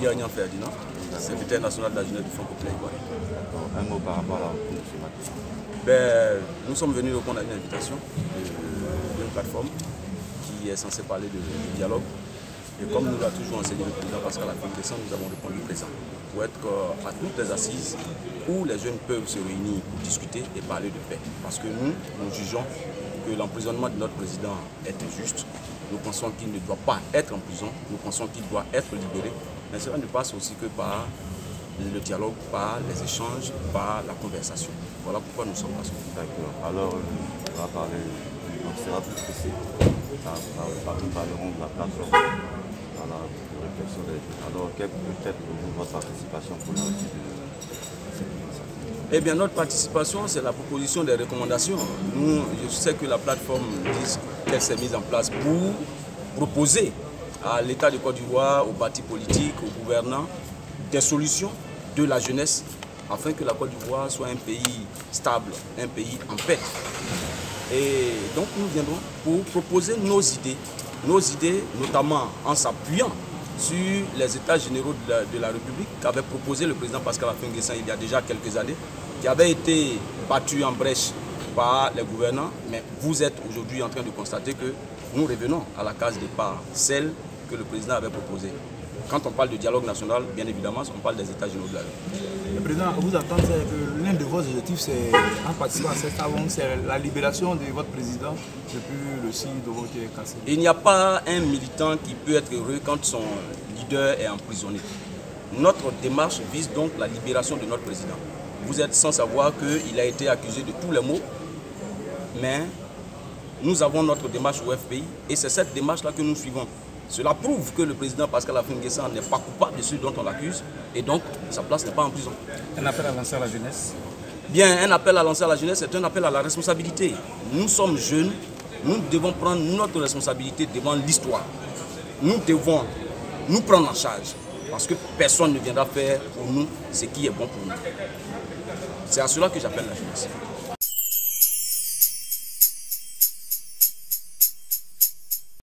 Yagnan Ferdinand, secrétaire national de la jeunesse du Front populaire ivoirien. Un mot par rapport à la rencontre de ce matin. Nous sommes venus répondre à une invitation d'une plateforme qui est censée parler de dialogue. Et comme nous l'a toujours enseigné le président Pascal Affi-N'Guessan, nous avons répondu présent pour être à toutes les assises où les jeunes peuvent se réunir pour discuter et parler de paix. Parce que nous jugeons que l'emprisonnement de notre président est injuste. Nous pensons qu'il ne doit pas être en prison, nous pensons qu'il doit être libéré. Mais cela ne passe aussi que par le dialogue, par les échanges, par la conversation. Voilà pourquoi nous sommes là. D'accord. Alors, on va parler, on sera plus précis. Nous parlerons de la plateforme, voilà, de réflexion des jeunes. Alors, quelle peut être votre participation pour la réussite de cette initiative? Eh bien, notre participation, c'est la proposition des recommandations. Je sais que la plateforme dit qu'elle s'est mise en place pour proposer à l'État de Côte d'Ivoire, aux partis politiques, aux gouvernants, des solutions de la jeunesse afin que la Côte d'Ivoire soit un pays stable, un pays en paix. Et donc nous viendrons pour proposer nos idées notamment en s'appuyant sur les états généraux de la République qu'avait proposé le président Pascal Affi-N'Guessan il y a déjà quelques années, qui avait été battu en brèche par les gouvernants, mais vous êtes aujourd'hui en train de constater que nous revenons à la case départ, celle que le président avait proposée. Quand on parle de dialogue national, bien évidemment, on parle des états généraux de la République. Le président, vous attendez que l'un de vos objectifs, c'est, en participant à cette salon, c'est la libération de votre président depuis le signe de votre cassé. Il n'y a pas un militant qui peut être heureux quand son leader est emprisonné. Notre démarche vise donc la libération de notre président. Vous êtes sans savoir qu'il a été accusé de tous les maux, mais nous avons notre démarche au FPI et c'est cette démarche-là que nous suivons. Cela prouve que le président Pascal Affi-N'Guessan n'est pas coupable de ce dont on l'accuse et donc sa place n'est pas en prison. Un appel à lancer à la jeunesse? Bien, un appel à lancer à la jeunesse, c'est un appel à la responsabilité. Nous sommes jeunes, nous devons prendre notre responsabilité devant l'histoire. Nous devons nous prendre en charge parce que personne ne viendra faire pour nous ce qui est bon pour nous. C'est à cela que j'appelle la jeunesse.